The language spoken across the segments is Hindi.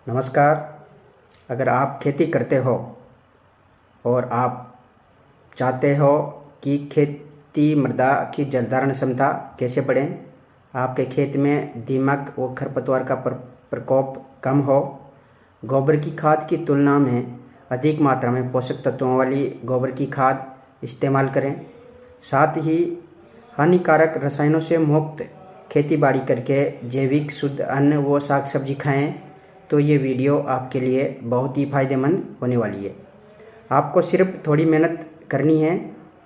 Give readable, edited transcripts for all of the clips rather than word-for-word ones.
नमस्कार। अगर आप खेती करते हो और आप चाहते हो कि खेती मृदा की जलधारण क्षमता कैसे बढ़े, आपके खेत में दीमक व खरपतवार का प्रकोप कम हो, गोबर की खाद की तुलना में अधिक मात्रा में पोषक तत्वों वाली गोबर की खाद इस्तेमाल करें। साथ ही हानिकारक रसायनों से मुक्त खेती बाड़ी करके जैविक शुद्ध अन्न व साग सब्जी खाएं, तो ये वीडियो आपके लिए बहुत ही फ़ायदेमंद होने वाली है। आपको सिर्फ थोड़ी मेहनत करनी है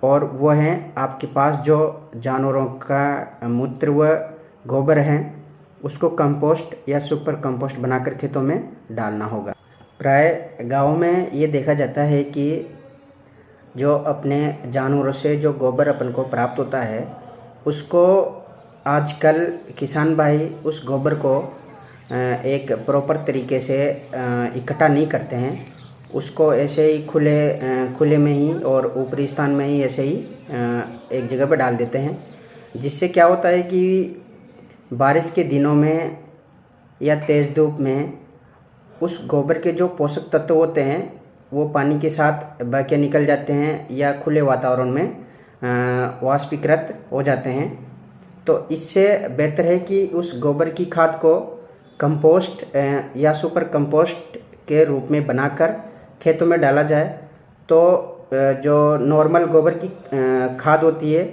और वह है आपके पास जो जानवरों का मूत्र व गोबर है उसको कंपोस्ट या सुपर कंपोस्ट बनाकर खेतों में डालना होगा। प्राय गाँव में ये देखा जाता है कि जो अपने जानवरों से जो गोबर अपन को प्राप्त होता है उसको आजकल किसान भाई उस गोबर को एक प्रॉपर तरीके से इकट्ठा नहीं करते हैं। उसको ऐसे ही खुले में ही और ऊपरी स्थान में ही ऐसे ही एक जगह पर डाल देते हैं, जिससे क्या होता है कि बारिश के दिनों में या तेज़ धूप में उस गोबर के जो पोषक तत्व होते हैं वो पानी के साथ बह के निकल जाते हैं या खुले वातावरण में वाष्पीकृत हो जाते हैं। तो इससे बेहतर है कि उस गोबर की खाद को कंपोस्ट या सुपर कंपोस्ट के रूप में बनाकर खेतों में डाला जाए, तो जो नॉर्मल गोबर की खाद होती है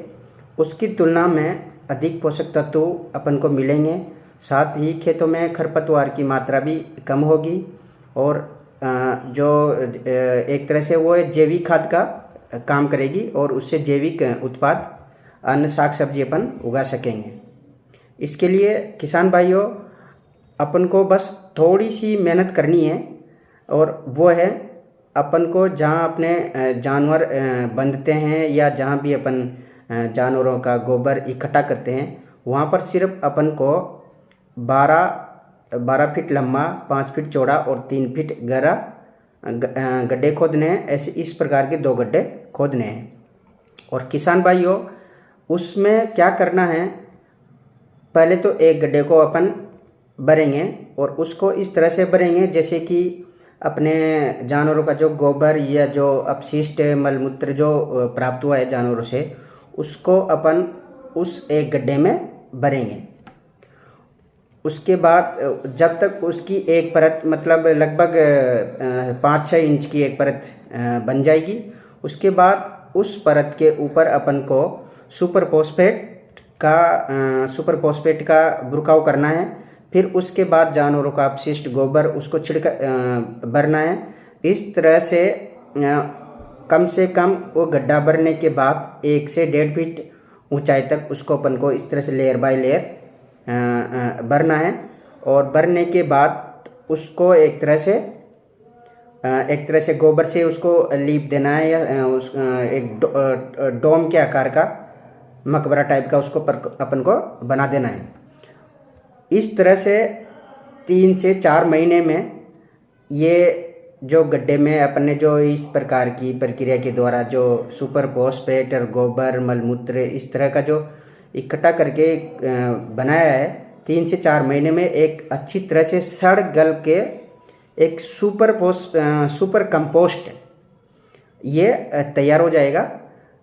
उसकी तुलना में अधिक पोषक तत्व अपन को मिलेंगे। साथ ही खेतों में खरपतवार की मात्रा भी कम होगी और जो एक तरह से वो जैविक खाद का काम करेगी और उससे जैविक उत्पाद अन्न साग सब्जी अपन उगा सकेंगे। इसके लिए किसान भाइयों अपन को बस थोड़ी सी मेहनत करनी है और वो है अपन को जहाँ अपने जानवर बंधते हैं या जहाँ भी अपन जानवरों का गोबर इकट्ठा करते हैं वहाँ पर सिर्फ अपन को 12 फीट लंबा, 5 फीट चौड़ा और 3 फीट गहरा गड्ढे खोदने हैं। ऐसे इस प्रकार के 2 गड्ढे खोदने हैं। और किसान भाइयों उसमें क्या करना है, पहले तो एक गड्ढे को अपन भरेंगे और उसको इस तरह से भरेंगे जैसे कि अपने जानवरों का जो गोबर या जो अपशिष्ट मल मूत्र जो प्राप्त हुआ है जानवरों से उसको अपन उस एक गड्ढे में भरेंगे। उसके बाद जब तक उसकी एक परत मतलब लगभग 5-6 इंच की एक परत बन जाएगी, उसके बाद उस परत के ऊपर अपन को सुपर फॉस्फेट का बुरकाव करना है। फिर उसके बाद जानवरों का अपशिष्ट गोबर उसको छिड़का भरना है। इस तरह से कम से कम वो गड्ढा भरने के बाद 1 से 1.5 फीट ऊंचाई तक उसको अपन को इस तरह से लेयर बाय लेयर भरना है। और भरने के बाद उसको एक तरह से गोबर से उसको लीप देना है या एक डोम के आकार का मकबरा टाइप का उसको अपन को बना देना है। इस तरह से 3 से 4 महीने में ये जो गड्ढे में अपन ने जो इस प्रकार की प्रक्रिया के द्वारा जो सुपर फॉस्फेट और गोबर मलमूत्र इस तरह का जो इकट्ठा करके बनाया है, 3 से 4 महीने में एक अच्छी तरह से सड़ गल के एक सुपर कंपोस्ट ये तैयार हो जाएगा।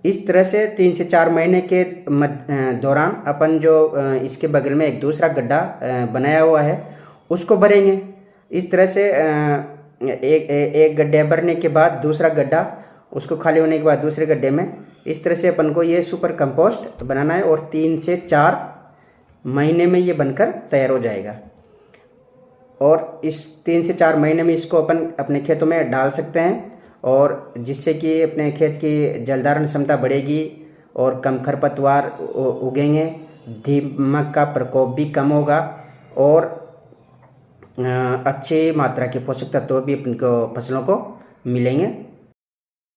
इस तरह से 3 से 4 महीने के दौरान अपन जो इसके बगल में एक दूसरा गड्ढा बनाया हुआ है उसको भरेंगे। इस तरह से एक गड्ढे भरने के बाद दूसरा गड्ढा उसको खाली होने के बाद दूसरे गड्ढे में इस तरह से अपन को ये सुपर कंपोस्ट बनाना है और 3 से 4 महीने में ये बनकर तैयार हो जाएगा। और इस 3 से 4 महीने में इसको अपन अपने खेतों में डाल सकते हैं और जिससे कि अपने खेत की जलधारण क्षमता बढ़ेगी और कम खरपतवार उगेंगे, दीमक का प्रकोप भी कम होगा और अच्छी मात्रा के पोषक तत्व भी अपने को फसलों को मिलेंगे।